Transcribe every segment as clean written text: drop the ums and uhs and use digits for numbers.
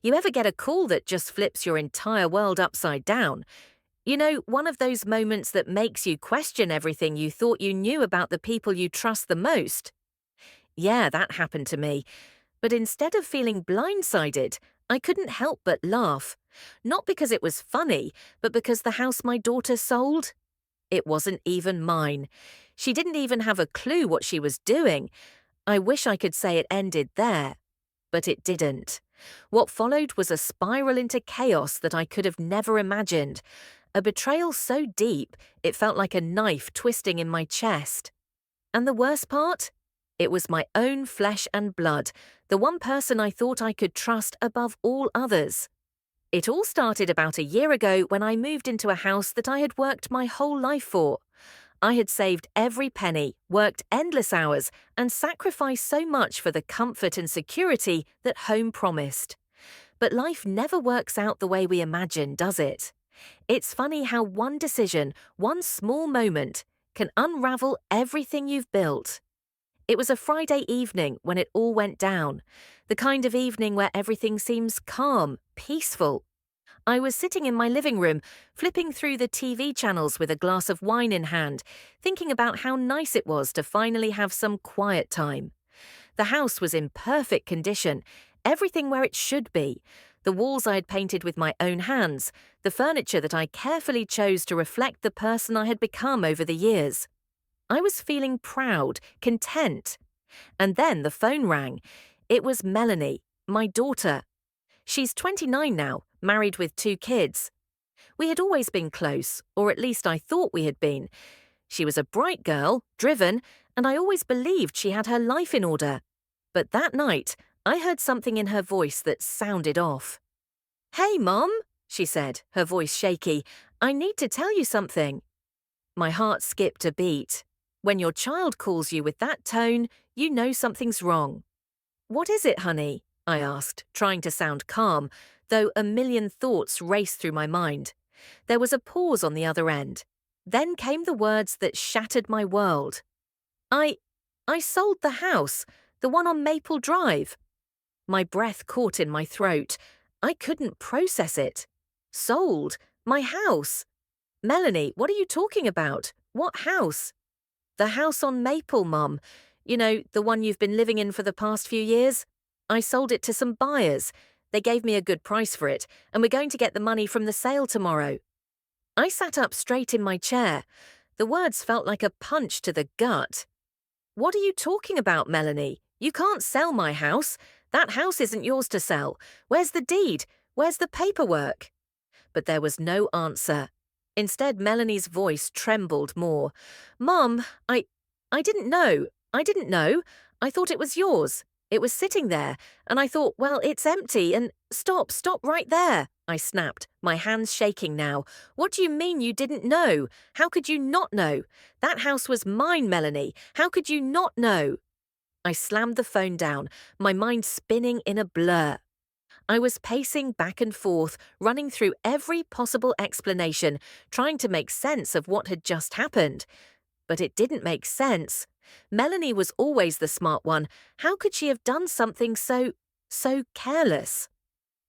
You ever get a call that just flips your entire world upside down? You know, one of those moments that makes you question everything you thought you knew about the people you trust the most? Yeah, that happened to me. But instead of feeling blindsided, I couldn't help but laugh. Not because it was funny, but because the house my daughter sold, it wasn't even mine. She didn't even have a clue what she was doing. I wish I could say it ended there, but it didn't. What followed was a spiral into chaos that I could have never imagined. A betrayal so deep, it felt like a knife twisting in my chest. And the worst part? It was my own flesh and blood, the one person I thought I could trust above all others. It all started about a year ago when I moved into a house that I had worked my whole life for. I had saved every penny, worked endless hours, and sacrificed so much for the comfort and security that home promised. But life never works out the way we imagine, does it? It's funny how one decision, one small moment, can unravel everything you've built. It was a Friday evening when it all went down, the kind of evening where everything seems calm, peaceful. I was sitting in my living room, flipping through the TV channels with a glass of wine in hand, thinking about how nice it was to finally have some quiet time. The house was in perfect condition, everything where it should be. The walls I had painted with my own hands, the furniture that I carefully chose to reflect the person I had become over the years. I was feeling proud, content. And then the phone rang. It was Melanie, my daughter. She's 29 now, married with 2 kids. We had always been close, or at least I thought we had been. She was a bright girl, driven, and I always believed she had her life in order. But that night, I heard something in her voice that sounded off. "Hey, Mom," she said, her voice shaky. "I need to tell you something." My heart skipped a beat. When your child calls you with that tone, you know something's wrong. "What is it, honey?" I asked, trying to sound calm, though a million thoughts raced through my mind. There was a pause on the other end. Then came the words that shattered my world. I I sold the house, the one on Maple Drive." My breath caught in my throat. I couldn't process it. Sold? My house? "Melanie, what are you talking about? What house?" "The house on Maple, Mum. You know, the one you've been living in for the past few years. I sold it to some buyers. They gave me a good price for it, and we're going to get the money from the sale tomorrow." I sat up straight in my chair. The words felt like a punch to the gut. "What are you talking about, Melanie? You can't sell my house. That house isn't yours to sell. Where's the deed? Where's the paperwork?" But there was no answer. Instead, Melanie's voice trembled more. "Mum, I didn't know. I didn't know. I thought it was yours. It was sitting there, and I thought, well, it's empty, and stop right there," I snapped, my hands shaking now. "What do you mean you didn't know? How could you not know? That house was mine, Melanie. How could you not know?" I slammed the phone down, my mind spinning in a blur. I was pacing back and forth, running through every possible explanation, trying to make sense of what had just happened. But it didn't make sense. Melanie was always the smart one. How could she have done something so careless?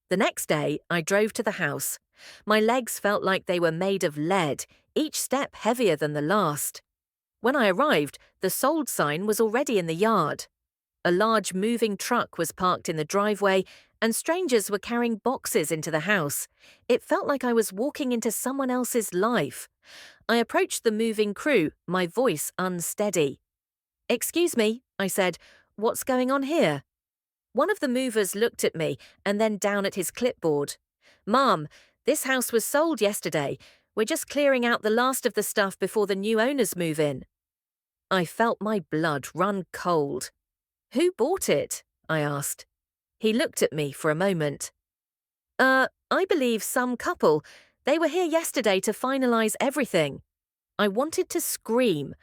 The next day, I drove to the house. My legs felt like they were made of lead, each step heavier than the last. When I arrived, the sold sign was already in the yard. A large moving truck was parked in the driveway, and strangers were carrying boxes into the house. It felt like I was walking into someone else's life. I approached the moving crew, my voice unsteady. "Excuse me," I said, "what's going on here?" One of the movers looked at me and then down at his clipboard. "Mom, this house was sold yesterday. We're just clearing out the last of the stuff before the new owners move in." I felt my blood run cold. "Who bought it?" I asked. He looked at me for a moment. I believe some couple. They were here yesterday to finalize everything." I wanted to scream.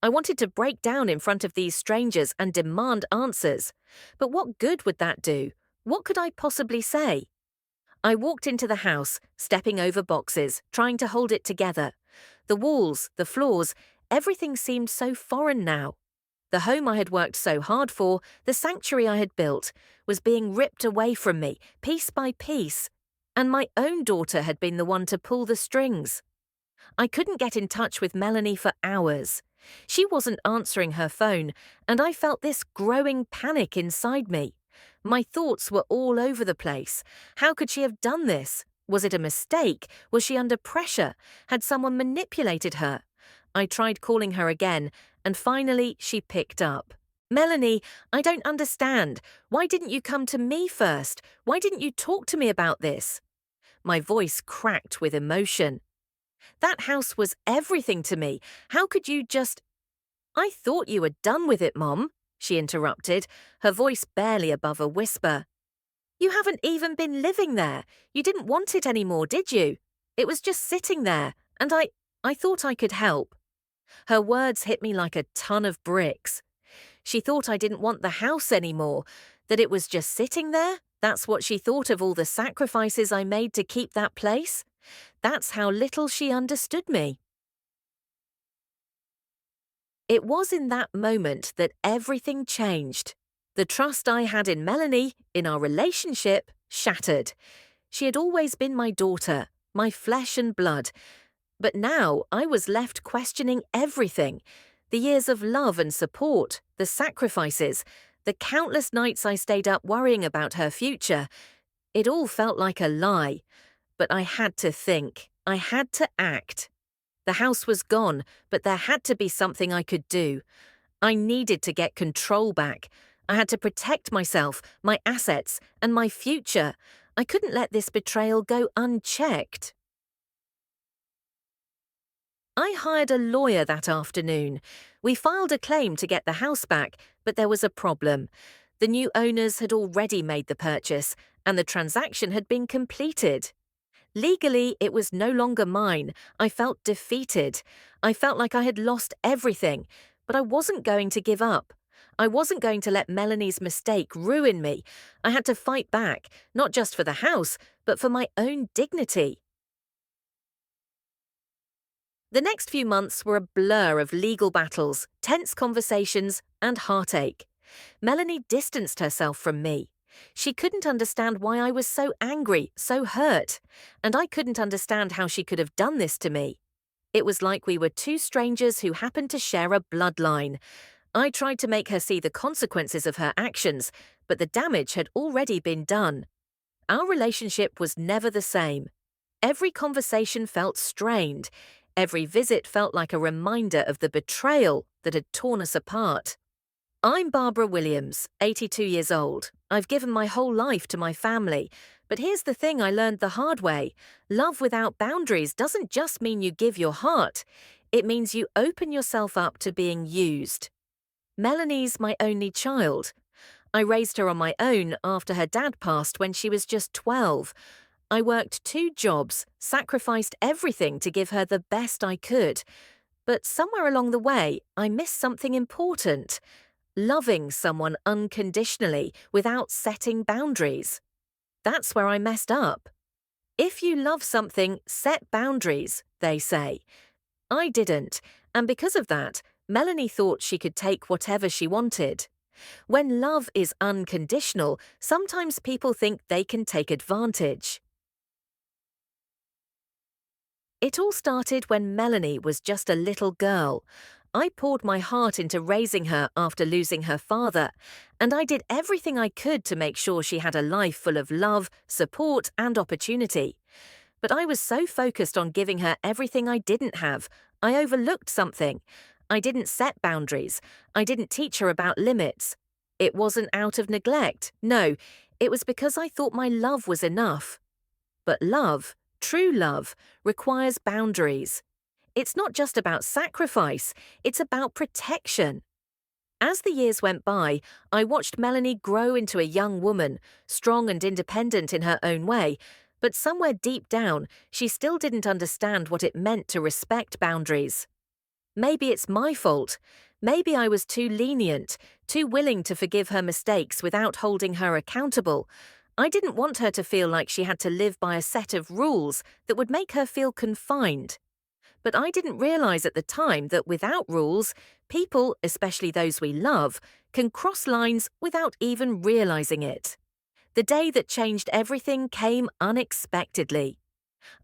I wanted to break down in front of these strangers and demand answers. But what good would that do? What could I possibly say? I walked into the house, stepping over boxes, trying to hold it together. The walls, the floors, everything seemed so foreign now. The home I had worked so hard for, the sanctuary I had built, was being ripped away from me, piece by piece, and my own daughter had been the one to pull the strings. I couldn't get in touch with Melanie for hours. She wasn't answering her phone, and I felt this growing panic inside me. My thoughts were all over the place. How could she have done this? Was it a mistake? Was she under pressure? Had someone manipulated her? I tried calling her again, and finally she picked up. Melanie, I don't understand. Why didn't you come to me first? Why didn't you talk to me about this? My voice cracked with emotion. That house was everything to me. How could you just— I thought you were done with it, Mom, she interrupted, her voice barely above a whisper. You haven't even been living there. You didn't want it anymore, did you? It was just sitting there, and I thought I could help. Her words hit me like a ton of bricks. She thought I didn't want the house anymore, that it was just sitting there. That's what she thought of all the sacrifices I made to keep that place. That's how little she understood me. It was in that moment that everything changed. The trust I had in Melanie, in our relationship, shattered. She had always been my daughter, my flesh and blood. But now I was left questioning everything. The years of love and support, the sacrifices, the countless nights I stayed up worrying about her future. It all felt like a lie. But I had to think. I had to act. The house was gone, but there had to be something I could do. I needed to get control back. I had to protect myself, my assets, and my future. I couldn't let this betrayal go unchecked. I hired a lawyer that afternoon. We filed a claim to get the house back, but there was a problem. The new owners had already made the purchase, and the transaction had been completed. Legally, it was no longer mine. I felt defeated. I felt like I had lost everything, but I wasn't going to give up. I wasn't going to let Melanie's mistake ruin me. I had to fight back, not just for the house, but for my own dignity. The next few months were a blur of legal battles, tense conversations, and heartache. Melanie distanced herself from me. She couldn't understand why I was so angry, so hurt, and I couldn't understand how she could have done this to me. It was like we were two strangers who happened to share a bloodline. I tried to make her see the consequences of her actions, but the damage had already been done. Our relationship was never the same. Every conversation felt strained. Every visit felt like a reminder of the betrayal that had torn us apart. I'm Barbara Williams, 82 years old. I've given my whole life to my family. But here's the thing I learned the hard way. Love without boundaries doesn't just mean you give your heart. It means you open yourself up to being used. Melanie's my only child. I raised her on my own after her dad passed when she was just 12. I worked 2 jobs, sacrificed everything to give her the best I could. But somewhere along the way, I missed something important. Loving someone unconditionally without setting boundaries. That's where I messed up. If you love something, set boundaries, they say. I didn't, and because of that, Melanie thought she could take whatever she wanted. When love is unconditional, sometimes people think they can take advantage. It all started when Melanie was just a little girl. I poured my heart into raising her after losing her father, and I did everything I could to make sure she had a life full of love, support, and opportunity. But I was so focused on giving her everything I didn't have, I overlooked something. I didn't set boundaries. I didn't teach her about limits. It wasn't out of neglect. No, it was because I thought my love was enough. But love, true love, requires boundaries. It's not just about sacrifice, it's about protection. As the years went by, I watched Melanie grow into a young woman, strong and independent in her own way, but somewhere deep down, she still didn't understand what it meant to respect boundaries. Maybe it's my fault. Maybe I was too lenient, too willing to forgive her mistakes without holding her accountable. I didn't want her to feel like she had to live by a set of rules that would make her feel confined. But I didn't realize at the time that without rules, people, especially those we love, can cross lines without even realizing it. The day that changed everything came unexpectedly.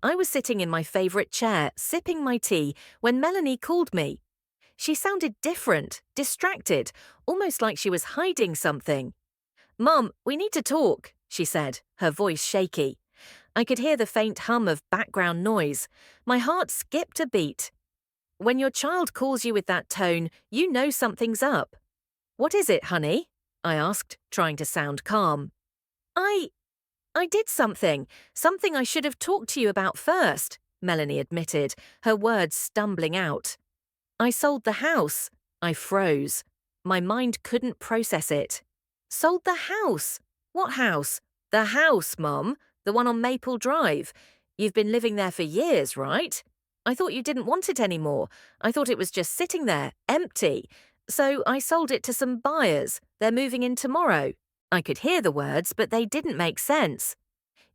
I was sitting in my favorite chair, sipping my tea, when Melanie called me. She sounded different, distracted, almost like she was hiding something. "Mum, we need to talk," she said, her voice shaky. I could hear the faint hum of background noise. My heart skipped a beat. When your child calls you with that tone, you know something's up. "What is it, honey?" I asked, trying to sound calm. I I did something I should have talked to you about first, Melanie admitted, her words stumbling out. "I sold the house." I froze. My mind couldn't process it. "Sold the house? What house?" "The house, Mum. The one on Maple Drive. You've been living there for years, right? I thought you didn't want it anymore. I thought it was just sitting there, empty. So I sold it to some buyers. They're moving in tomorrow." I could hear the words, but they didn't make sense.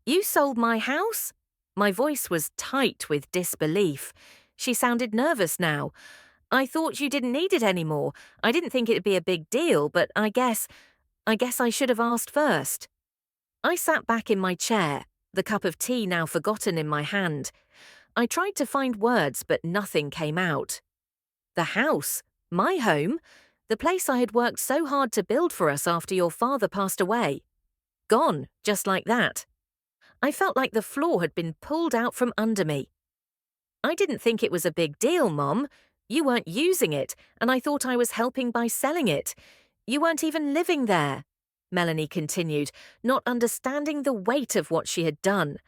"You sold my house?" My voice was tight with disbelief. She sounded nervous now. "I thought you didn't need it anymore. I didn't think it'd be a big deal, but I guess I should have asked first." I sat back in my chair, the cup of tea now forgotten in my hand. I tried to find words, but nothing came out. The house, my home, the place I had worked so hard to build for us after your father passed away. Gone, just like that. I felt like the floor had been pulled out from under me. "I didn't think it was a big deal, Mom. You weren't using it, and I thought I was helping by selling it. You weren't even living there," Melanie continued, not understanding the weight of what she had done.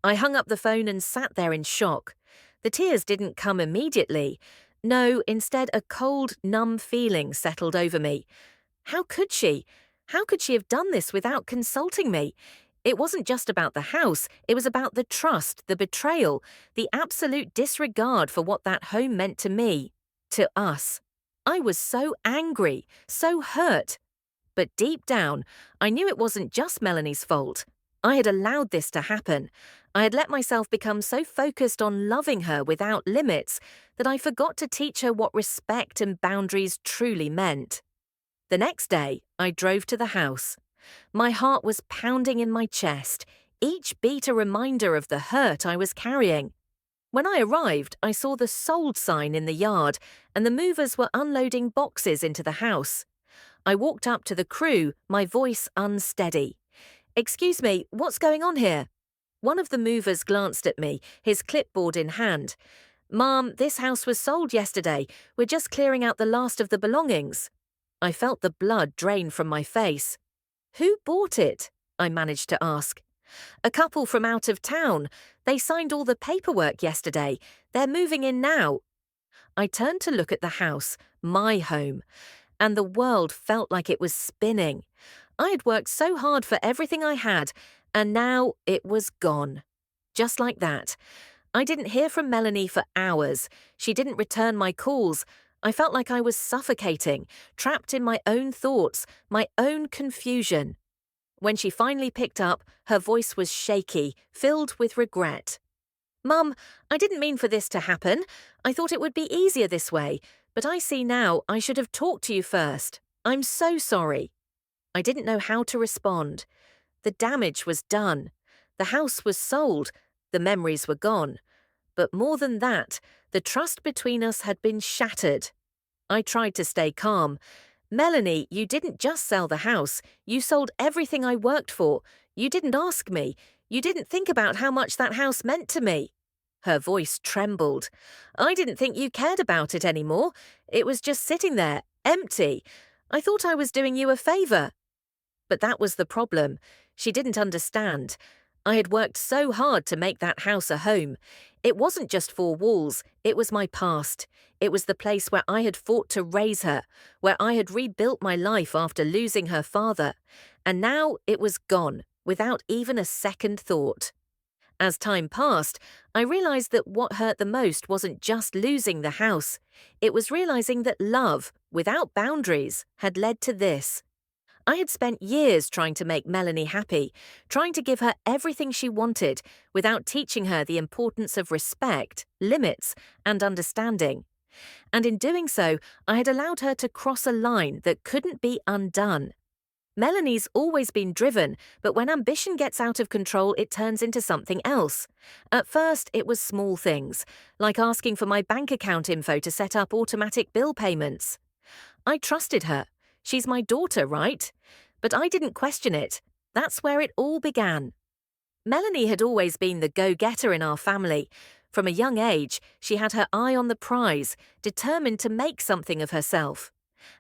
I hung up the phone and sat there in shock. The tears didn't come immediately. No, instead a cold, numb feeling settled over me. How could she? How could she have done this without consulting me? It wasn't just about the house, it was about the trust, the betrayal, the absolute disregard for what that home meant to me, to us. I was so angry, so hurt. But deep down, I knew it wasn't just Melanie's fault. I had allowed this to happen. I had let myself become so focused on loving her without limits that I forgot to teach her what respect and boundaries truly meant. The next day, I drove to the house. My heart was pounding in my chest, each beat a reminder of the hurt I was carrying. When I arrived, I saw the sold sign in the yard, and the movers were unloading boxes into the house. I walked up to the crew, my voice unsteady. "Excuse me, what's going on here?" One of the movers glanced at me, his clipboard in hand. "Ma'am, this house was sold yesterday. We're just clearing out the last of the belongings." I felt the blood drain from my face. "Who bought it?" I managed to ask. "A couple from out of town. They signed all the paperwork yesterday. They're moving in now." I turned to look at the house, my home, and the world felt like it was spinning. I had worked so hard for everything I had, and now it was gone. Just like that. I didn't hear from Melanie for hours. She didn't return my calls. I felt like I was suffocating, trapped in my own thoughts, my own confusion. When she finally picked up, her voice was shaky, filled with regret. "Mum, I didn't mean for this to happen. I thought it would be easier this way, but I see now I should have talked to you first. I'm so sorry." I didn't know how to respond. The damage was done. The house was sold. The memories were gone. But more than that, the trust between us had been shattered. I tried to stay calm. "Melanie, you didn't just sell the house. You sold everything I worked for. You didn't ask me. You didn't think about how much that house meant to me." Her voice trembled. "I didn't think you cared about it anymore. It was just sitting there, empty. I thought I was doing you a favor." But that was the problem. She didn't understand. I had worked so hard to make that house a home. It wasn't just four walls, it was my past. It was the place where I had fought to raise her, where I had rebuilt my life after losing her father. And now it was gone, without even a second thought. As time passed, I realized that what hurt the most wasn't just losing the house. It was realizing that love, without boundaries, had led to this. I had spent years trying to make Melanie happy, trying to give her everything she wanted without teaching her the importance of respect, limits, and understanding. And in doing so, I had allowed her to cross a line that couldn't be undone. Melanie's always been driven, but when ambition gets out of control, it turns into something else. At first, it was small things, like asking for my bank account info to set up automatic bill payments. I trusted her. She's my daughter, right? But I didn't question it. That's where it all began. Melanie had always been the go-getter in our family. From a young age, she had her eye on the prize, determined to make something of herself.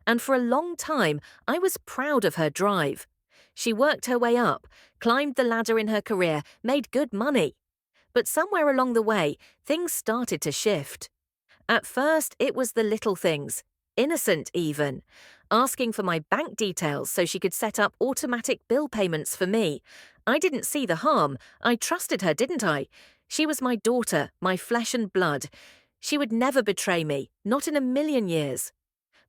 And for a long time, I was proud of her drive. She worked her way up, climbed the ladder in her career, made good money. But somewhere along the way, things started to shift. At first, it was the little things, innocent even, asking for my bank details so she could set up automatic bill payments for me. I didn't see the harm. I trusted her, didn't I? She was my daughter, my flesh and blood. She would never betray me, not in a million years.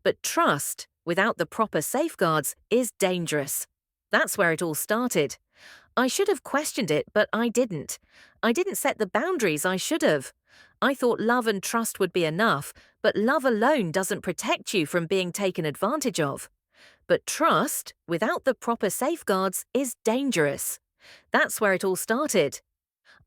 But trust, without the proper safeguards, is dangerous. That's where it all started. I should have questioned it, but I didn't. I didn't set the boundaries I should have. I thought love and trust would be enough, but love alone doesn't protect you from being taken advantage of. But trust, without the proper safeguards, is dangerous. That's where it all started.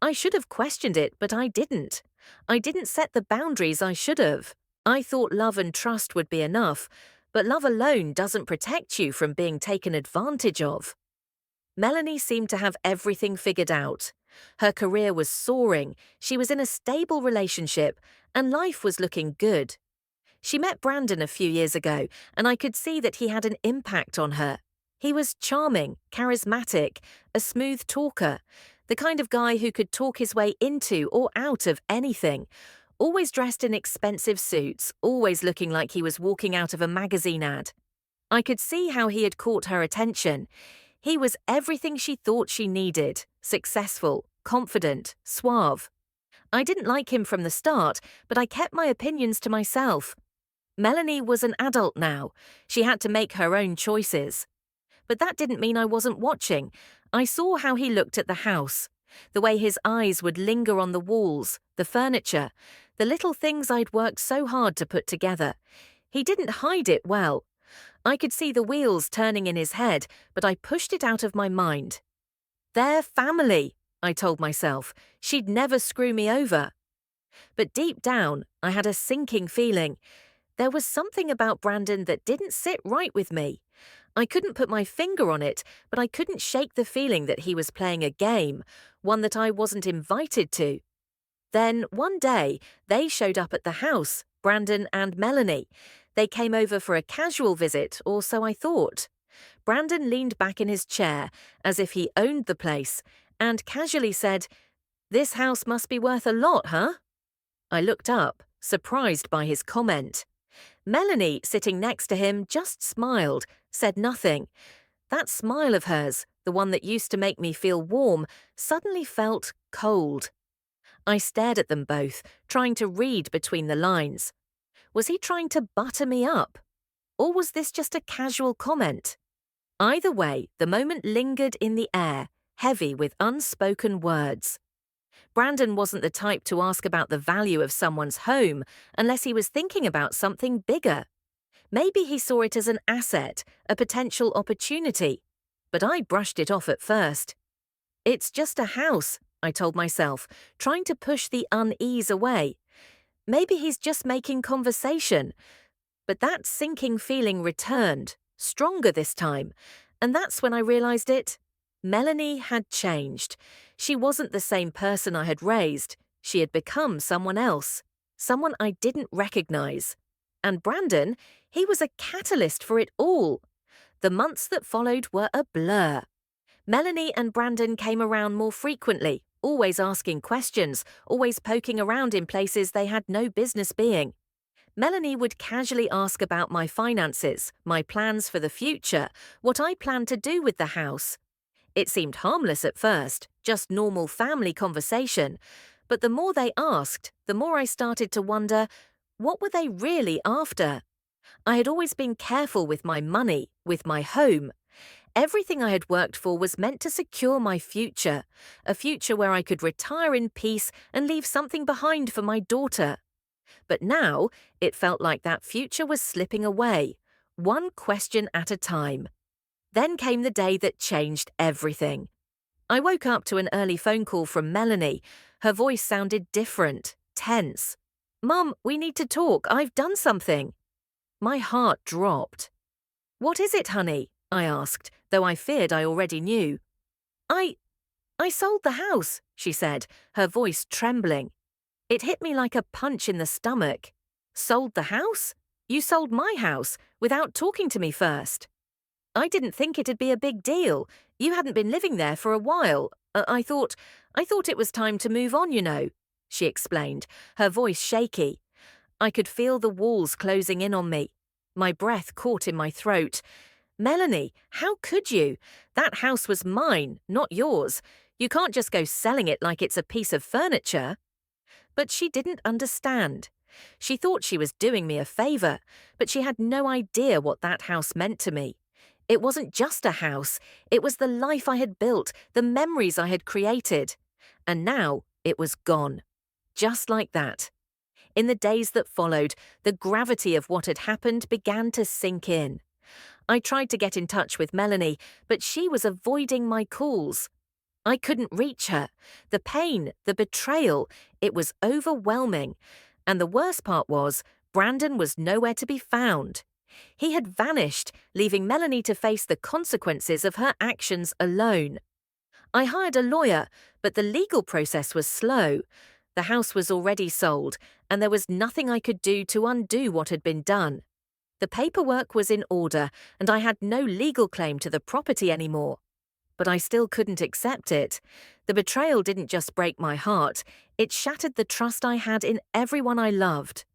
I should have questioned it, but I didn't. I didn't set the boundaries I should have. I thought love and trust would be enough, but love alone doesn't protect you from being taken advantage of. Melanie seemed to have everything figured out. Her career was soaring, she was in a stable relationship, and life was looking good. She met Brandon a few years ago, and I could see that he had an impact on her. He was charming, charismatic, a smooth talker, the kind of guy who could talk his way into or out of anything, always dressed in expensive suits, always looking like he was walking out of a magazine ad. I could see how he had caught her attention. He was everything she thought she needed, successful, confident, suave. I didn't like him from the start, but I kept my opinions to myself. Melanie was an adult now. She had to make her own choices. But that didn't mean I wasn't watching. I saw how he looked at the house, the way his eyes would linger on the walls, the furniture, the little things I'd worked so hard to put together. He didn't hide it well. I could see the wheels turning in his head, but I pushed it out of my mind. They're family, I told myself. She'd never screw me over. But deep down, I had a sinking feeling. There was something about Brandon that didn't sit right with me. I couldn't put my finger on it, but I couldn't shake the feeling that he was playing a game, one that I wasn't invited to. Then, one day, they showed up at the house, Brandon and Melanie. They came over for a casual visit, or so I thought. Brandon leaned back in his chair, as if he owned the place, and casually said, "This house must be worth a lot, huh?" I looked up, surprised by his comment. Melanie, sitting next to him, just smiled, said nothing. That smile of hers, the one that used to make me feel warm, suddenly felt cold. I stared at them both, trying to read between the lines. Was he trying to butter me up? Or was this just a casual comment? Either way, the moment lingered in the air, heavy with unspoken words. Brandon wasn't the type to ask about the value of someone's home unless he was thinking about something bigger. Maybe he saw it as an asset, a potential opportunity. But I brushed it off at first. It's just a house, I told myself, trying to push the unease away. Maybe he's just making conversation. But that sinking feeling returned, stronger this time, and that's when I realized it. Melanie had changed. She wasn't the same person I had raised. She had become someone else, someone I didn't recognize. And Brandon, he was a catalyst for it all. The months that followed were a blur. Melanie and Brandon came around more frequently, always asking questions, always poking around in places they had no business being. Melanie would casually ask about my finances, my plans for the future, what I planned to do with the house. It seemed harmless at first, just normal family conversation, but the more they asked, the more I started to wonder, what were they really after? I had always been careful with my money, with my home. Everything I had worked for was meant to secure my future, a future where I could retire in peace and leave something behind for my daughter. But now it felt like that future was slipping away, one question at a time. Then came the day that changed everything. I woke up to an early phone call from Melanie. Her voice sounded different, tense. "Mum, we need to talk. I've done something." My heart dropped. "What is it, honey?" I asked, though I feared I already knew. I I sold the house," she said, her voice trembling. It hit me like a punch in the stomach. "Sold the house? You sold my house, without talking to me first." "I didn't think it'd be a big deal. You hadn't been living there for a while. I thought it was time to move on, you know," she explained, her voice shaky. I could feel the walls closing in on me. My breath caught in my throat. "Melanie, how could you? That house was mine, not yours. You can't just go selling it like it's a piece of furniture." But she didn't understand. She thought she was doing me a favor, but she had no idea what that house meant to me. It wasn't just a house, it was the life I had built, the memories I had created. And now it was gone. Just like that. In the days that followed, the gravity of what had happened began to sink in. I tried to get in touch with Melanie, but she was avoiding my calls. I couldn't reach her. The pain, the betrayal, it was overwhelming. And the worst part was, Brandon was nowhere to be found. He had vanished, leaving Melanie to face the consequences of her actions alone. I hired a lawyer, but the legal process was slow. The house was already sold, and there was nothing I could do to undo what had been done. The paperwork was in order, and I had no legal claim to the property anymore. But I still couldn't accept it. The betrayal didn't just break my heart, it shattered the trust I had in everyone I loved.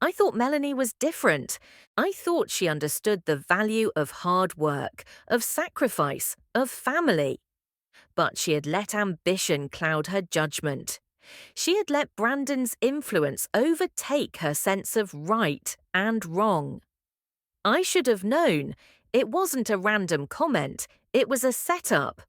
I thought Melanie was different. I thought she understood the value of hard work, of sacrifice, of family. But she had let ambition cloud her judgment. She had let Brandon's influence overtake her sense of right and wrong. I should have known. It wasn't a random comment, it was a setup.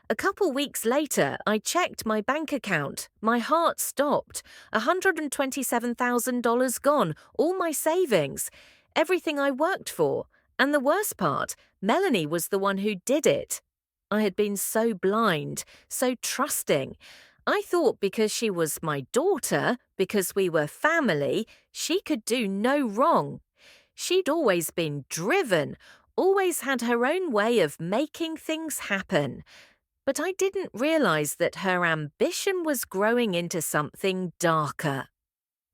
A couple weeks later, I checked my bank account. My heart stopped. $127,000 gone, all my savings, everything I worked for. And the worst part, Melanie was the one who did it. I had been so blind, so trusting. I thought because she was my daughter, because we were family, she could do no wrong. She'd always been driven, always had her own way of making things happen. But I didn't realize that her ambition was growing into something darker.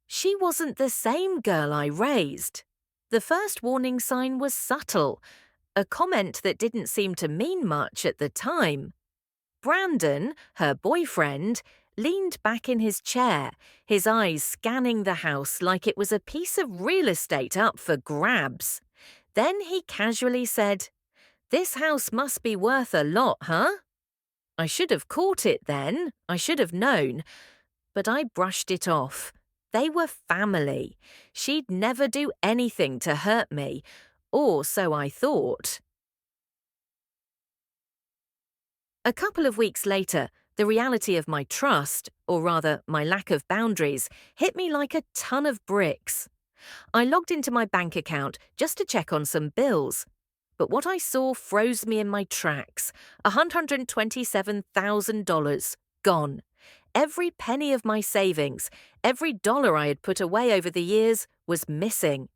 She wasn't the same girl I raised. The first warning sign was subtle, a comment that didn't seem to mean much at the time. Brandon, her boyfriend, leaned back in his chair, his eyes scanning the house like it was a piece of real estate up for grabs. Then he casually said, "This house must be worth a lot, huh?" I should have caught it then, I should have known, but I brushed it off. They were family. She'd never do anything to hurt me, or so I thought. A couple of weeks later, the reality of my trust, or rather my lack of boundaries, hit me like a ton of bricks. I logged into my bank account just to check on some bills. But what I saw froze me in my tracks. $127,000 gone. Every penny of my savings, every dollar I had put away over the years was missing.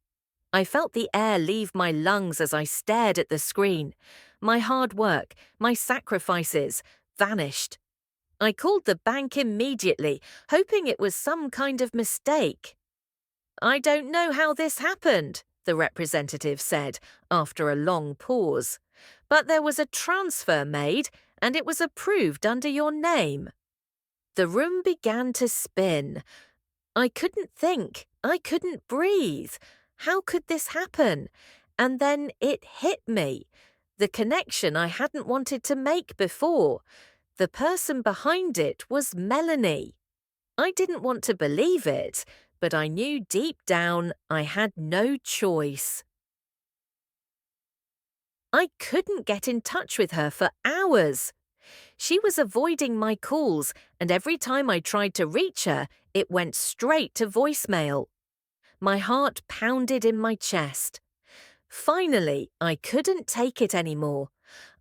I felt the air leave my lungs as I stared at the screen. My hard work, my sacrifices, vanished. I called the bank immediately, hoping it was some kind of mistake. "I don't know how this happened," the representative said after a long pause, "but there was a transfer made and it was approved under your name." The room began to spin. I couldn't think. I couldn't breathe. How could this happen? And then it hit me. The connection I hadn't wanted to make before. The person behind it was Melanie. I didn't want to believe it, but I knew deep down I had no choice. I couldn't get in touch with her for hours. She was avoiding my calls, and every time I tried to reach her, it went straight to voicemail. My heart pounded in my chest. Finally, I couldn't take it anymore.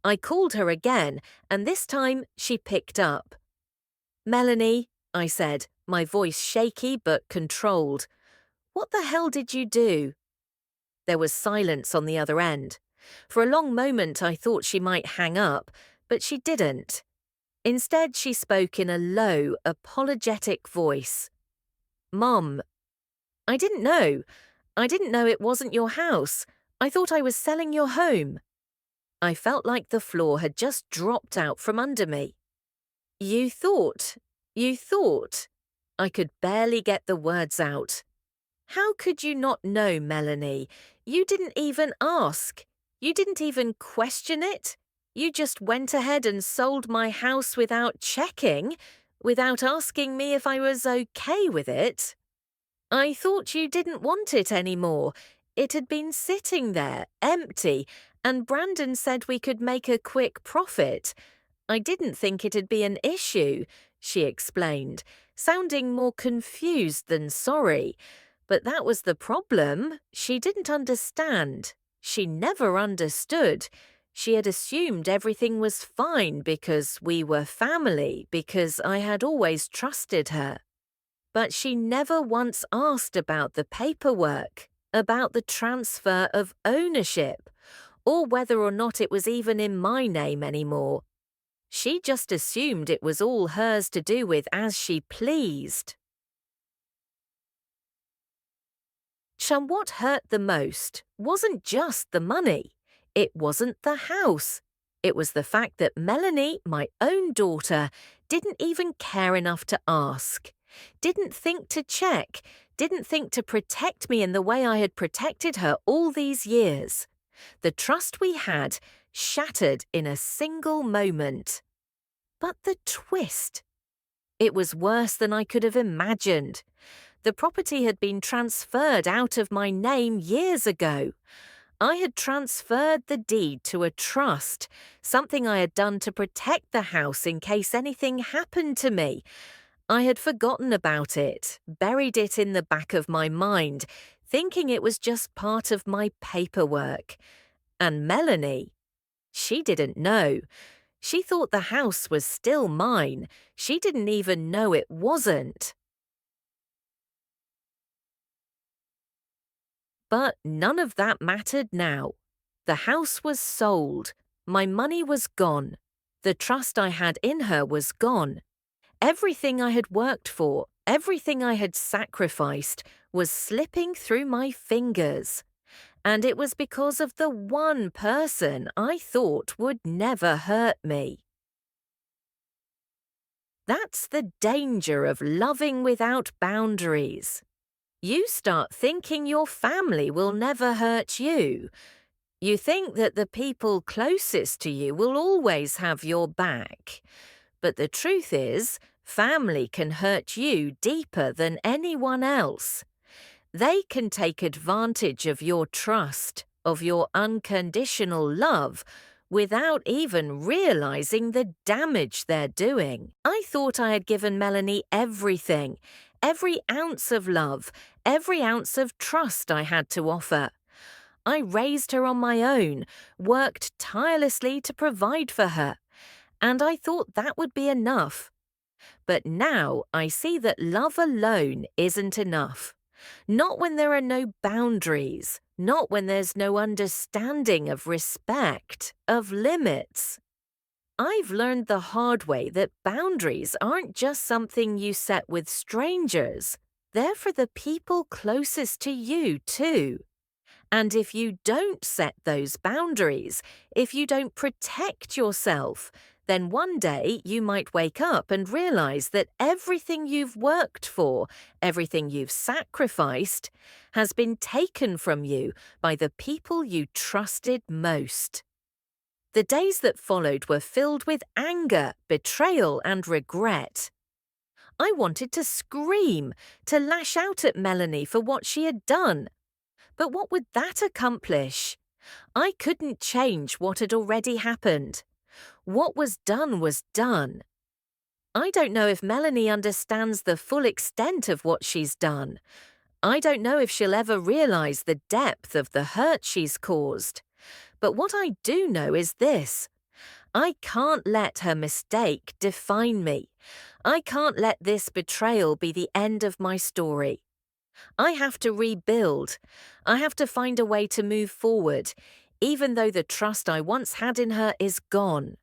I called her again, and this time she picked up. "Melanie," I said, my voice shaky but controlled. "What the hell did you do?" There was silence on the other end. For a long moment I thought she might hang up, but she didn't. Instead, she spoke in a low, apologetic voice. "Mom, I didn't know. I didn't know it wasn't your house. I thought I was selling your home." I felt like the floor had just dropped out from under me. You thought. I could barely get the words out. "How could you not know, Melanie? You didn't even ask. You didn't even question it. You just went ahead and sold my house without checking, without asking me if I was okay with it. I thought you didn't want it anymore. It had been sitting there, empty, and Brandon said we could make a quick profit. I didn't think it'd be an issue," she explained, sounding more confused than sorry. But that was the problem. She didn't understand. She never understood. She had assumed everything was fine because we were family, because I had always trusted her. But she never once asked about the paperwork, about the transfer of ownership, or whether or not it was even in my name anymore. She just assumed it was all hers to do with as she pleased. And what hurt the most wasn't just the money. It wasn't the house. It was the fact that Melanie, my own daughter, didn't even care enough to ask, didn't think to check, didn't think to protect me in the way I had protected her all these years. The trust we had shattered in a single moment. But the twist. It was worse than I could have imagined. The property had been transferred out of my name years ago. I had transferred the deed to a trust, something I had done to protect the house in case anything happened to me. I had forgotten about it, buried it in the back of my mind, thinking it was just part of my paperwork. And Melanie, she didn't know. She thought the house was still mine. She didn't even know it wasn't. But none of that mattered now. The house was sold. My money was gone. The trust I had in her was gone. Everything I had worked for, everything I had sacrificed, was slipping through my fingers. And it was because of the one person I thought would never hurt me. That's the danger of loving without boundaries. You start thinking your family will never hurt you. You think that the people closest to you will always have your back. But the truth is, family can hurt you deeper than anyone else. They can take advantage of your trust, of your unconditional love, without even realizing the damage they're doing. I thought I had given Melanie everything, every ounce of love, every ounce of trust I had to offer. I raised her on my own, worked tirelessly to provide for her, and I thought that would be enough. But now I see that love alone isn't enough. Not when there are no boundaries, not when there's no understanding of respect, of limits. I've learned the hard way that boundaries aren't just something you set with strangers. They're for the people closest to you, too. And if you don't set those boundaries, if you don't protect yourself, then one day you might wake up and realize that everything you've worked for, everything you've sacrificed, has been taken from you by the people you trusted most. The days that followed were filled with anger, betrayal, and regret. I wanted to scream, to lash out at Melanie for what she had done. But what would that accomplish? I couldn't change what had already happened. What was done was done. I don't know if Melanie understands the full extent of what she's done. I don't know if she'll ever realize the depth of the hurt she's caused. But what I do know is this. I can't let her mistake define me. I can't let this betrayal be the end of my story. I have to rebuild. I have to find a way to move forward, even though the trust I once had in her is gone.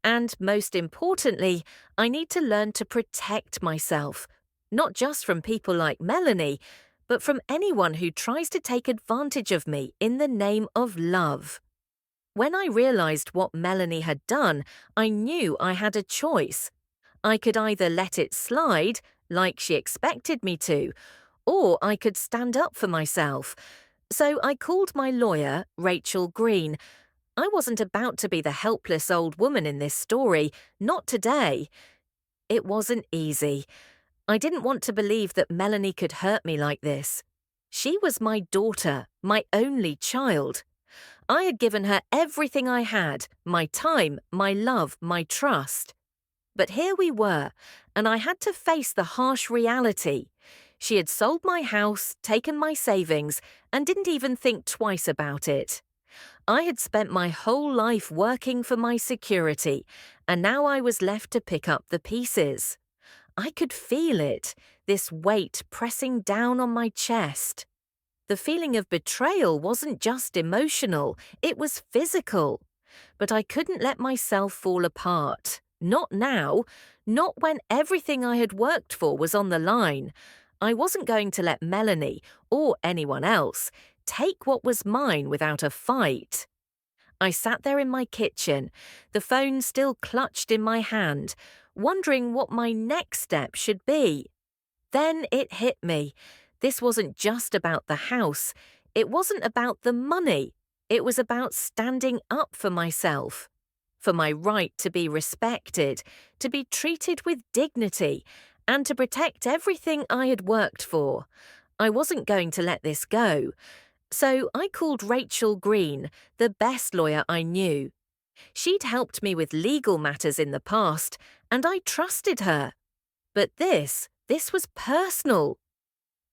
And most importantly, I need to learn to protect myself, not just from people like Melanie, but from anyone who tries to take advantage of me in the name of love. When I realized what Melanie had done, I knew I had a choice. I could either let it slide, like she expected me to, or I could stand up for myself. So I called my lawyer, Rachel Green. I wasn't about to be the helpless old woman in this story, not today. It wasn't easy. I didn't want to believe that Melanie could hurt me like this. She was my daughter, my only child. I had given her everything I had, my time, my love, my trust. But here we were, and I had to face the harsh reality. She had sold my house, taken my savings, and didn't even think twice about it. I had spent my whole life working for my security, and now I was left to pick up the pieces. I could feel it, this weight pressing down on my chest. The feeling of betrayal wasn't just emotional, it was physical. But I couldn't let myself fall apart. Not now. Not when everything I had worked for was on the line. I wasn't going to let Melanie, or anyone else, take what was mine without a fight. I sat there in my kitchen, the phone still clutched in my hand, wondering what my next step should be. Then it hit me. This wasn't just about the house. It wasn't about the money. It was about standing up for myself, for my right to be respected, to be treated with dignity, and to protect everything I had worked for. I wasn't going to let this go. So I called Rachel Green, the best lawyer I knew. She'd helped me with legal matters in the past, and I trusted her. But this was personal.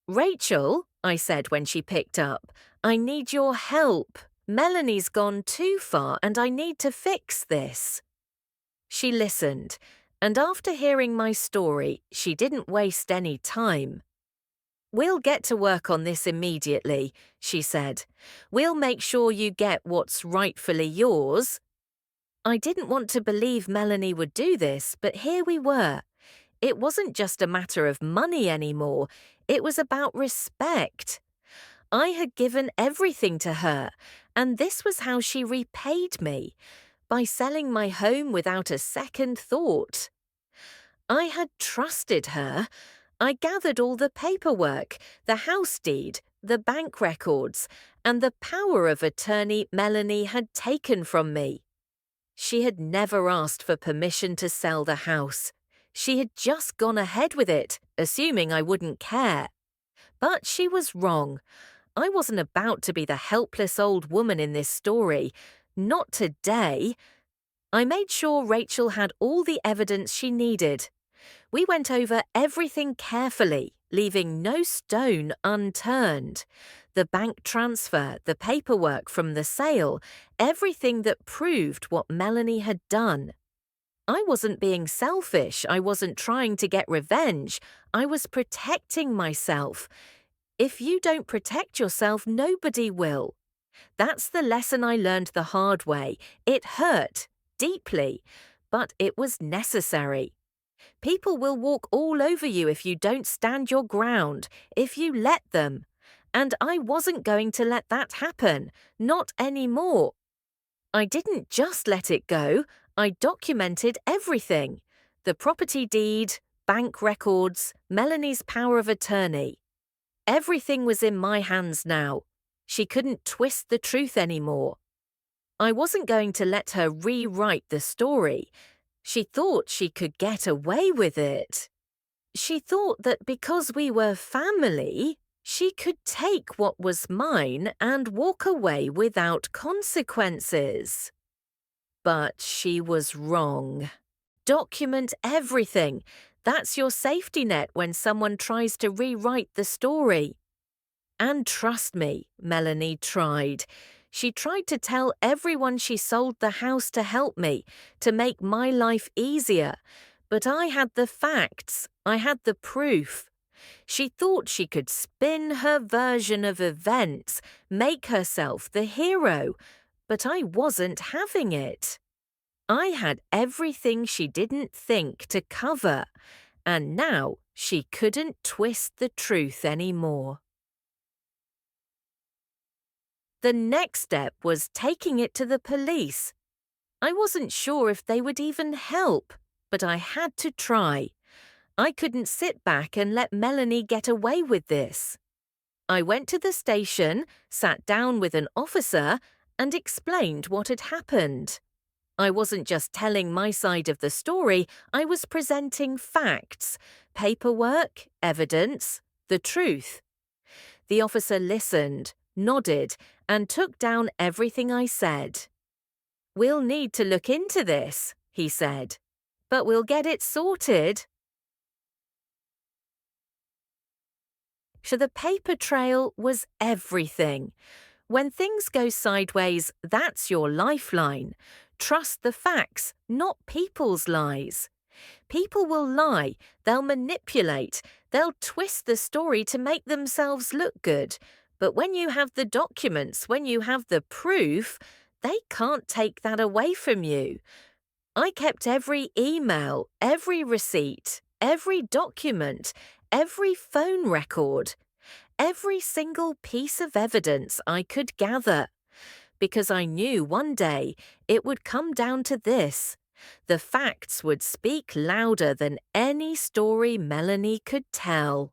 "Rachel," I said when she picked up, "I need your help. Melanie's gone too far and I need to fix this." She listened, and after hearing my story, she didn't waste any time. "We'll get to work on this immediately," she said. "We'll make sure you get what's rightfully yours." I didn't want to believe Melanie would do this, but here we were. It wasn't just a matter of money anymore, it was about respect. I had given everything to her, and this was how she repaid me, by selling my home without a second thought. I had trusted her. I gathered all the paperwork, the house deed, the bank records, and the power of attorney Melanie had taken from me. She had never asked for permission to sell the house. She had just gone ahead with it, assuming I wouldn't care. But she was wrong. I wasn't about to be the helpless old woman in this story. Not today. I made sure Rachel had all the evidence she needed. We went over everything carefully, leaving no stone unturned. The bank transfer, the paperwork from the sale, everything that proved what Melanie had done. I wasn't being selfish, I wasn't trying to get revenge, I was protecting myself. If you don't protect yourself, nobody will. That's the lesson I learned the hard way. It hurt, deeply, but it was necessary. People will walk all over you if you don't stand your ground, if you let them. And I wasn't going to let that happen, not anymore. I didn't just let it go, I documented everything. The property deed, bank records, Melanie's power of attorney. Everything was in my hands now. She couldn't twist the truth anymore. I wasn't going to let her rewrite the story. She thought she could get away with it. She thought that because we were family, She could take what was mine and walk away without consequences. But she was wrong. Document everything. That's your safety net when someone tries to rewrite the story. And trust me, Melanie tried. She tried to tell everyone she sold the house to help me, to make my life easier. But I had the facts. I had the proof. She thought she could spin her version of events, make herself the hero. But I wasn't having it. I had everything she didn't think to cover, and now she couldn't twist the truth anymore. The next step was taking it to the police. I wasn't sure if they would even help, but I had to try. I couldn't sit back and let Melanie get away with this. I went to the station, sat down with an officer, and explained what had happened. I wasn't just telling my side of the story, I was presenting facts, paperwork, evidence, the truth. The officer listened, nodded, and took down everything I said. "We'll need to look into this," he said, "but we'll get it sorted." So the paper trail was everything. When things go sideways, that's your lifeline. Trust the facts, not people's lies. People will lie, they'll manipulate, they'll twist the story to make themselves look good. But when you have the documents, when you have the proof, they can't take that away from you. I kept every email, every receipt, every document, every phone record, every single piece of evidence I could gather, because I knew one day it would come down to this. The facts would speak louder than any story Melanie could tell.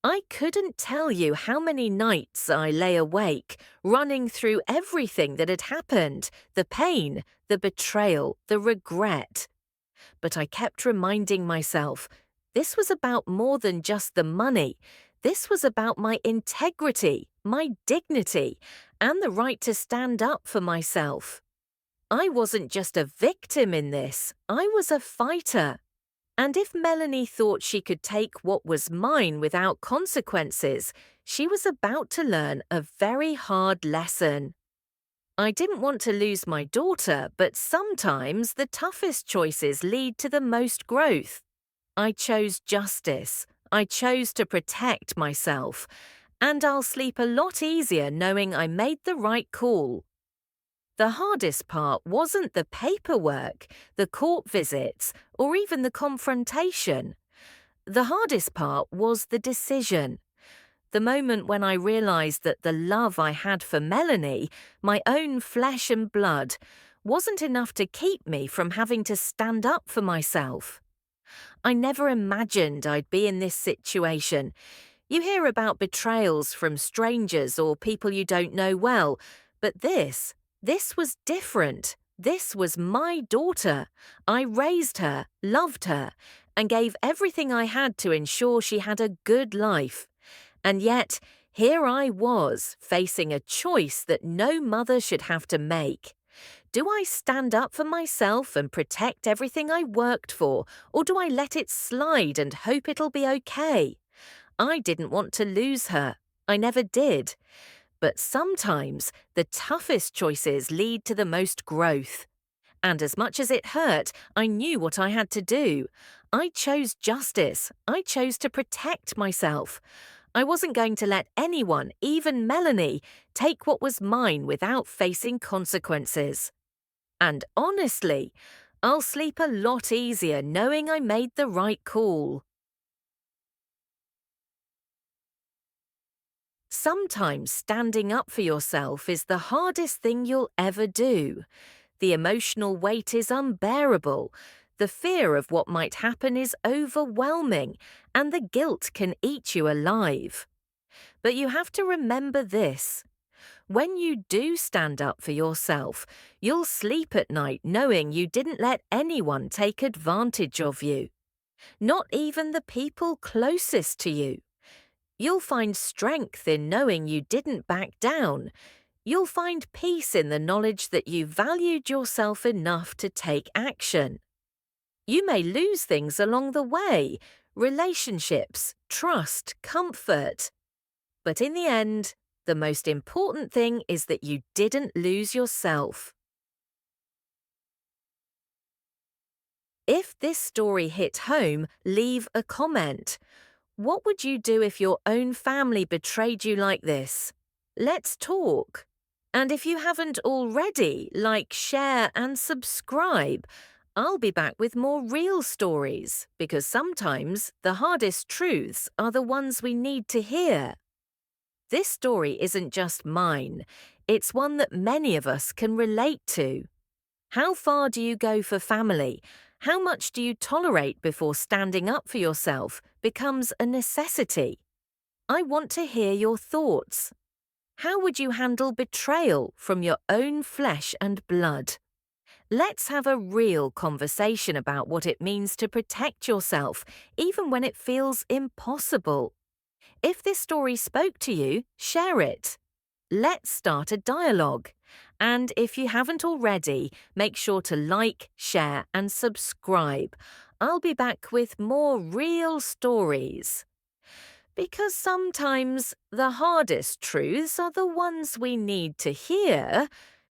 I couldn't tell you how many nights I lay awake, running through everything that had happened, the pain, the betrayal, the regret. But I kept reminding myself, this was about more than just the money. This was about my integrity, my dignity, and the right to stand up for myself. I wasn't just a victim in this, I was a fighter. And if Melanie thought she could take what was mine without consequences, she was about to learn a very hard lesson. I didn't want to lose my daughter, but sometimes the toughest choices lead to the most growth. I chose justice. I chose to protect myself. And I'll sleep a lot easier knowing I made the right call. The hardest part wasn't the paperwork, the court visits, or even the confrontation. The hardest part was the decision. The moment when I realized that the love I had for Melanie, my own flesh and blood, wasn't enough to keep me from having to stand up for myself. I never imagined I'd be in this situation. You hear about betrayals from strangers or people you don't know well, but this was different. This was my daughter. I raised her, loved her, and gave everything I had to ensure she had a good life. And yet, here I was, facing a choice that no mother should have to make. Do I stand up for myself and protect everything I worked for, or do I let it slide and hope it'll be okay? I didn't want to lose her. I never did. But sometimes the toughest choices lead to the most growth. And as much as it hurt, I knew what I had to do. I chose justice. I chose to protect myself. I wasn't going to let anyone, even Melanie, take what was mine without facing consequences. And honestly, I'll sleep a lot easier knowing I made the right call. Sometimes standing up for yourself is the hardest thing you'll ever do. The emotional weight is unbearable. The fear of what might happen is overwhelming, and the guilt can eat you alive. But you have to remember this. When you do stand up for yourself, you'll sleep at night knowing you didn't let anyone take advantage of you. Not even the people closest to you. You'll find strength in knowing you didn't back down. You'll find peace in the knowledge that you valued yourself enough to take action. You may lose things along the way, relationships, trust, comfort. But in the end, the most important thing is that you didn't lose yourself. If this story hit home, leave a comment. What would you do if your own family betrayed you like this? Let's talk. And if you haven't already, like, share, and subscribe. I'll be back with more real stories, because sometimes the hardest truths are the ones we need to hear. This story isn't just mine, it's one that many of us can relate to. How far do you go for family? How much do you tolerate before standing up for yourself becomes a necessity? I want to hear your thoughts. How would you handle betrayal from your own flesh and blood? Let's have a real conversation about what it means to protect yourself, even when it feels impossible. If this story spoke to you, share it. Let's start a dialogue. And if you haven't already, make sure to like, share, and subscribe. I'll be back with more real stories. Because sometimes the hardest truths are the ones we need to hear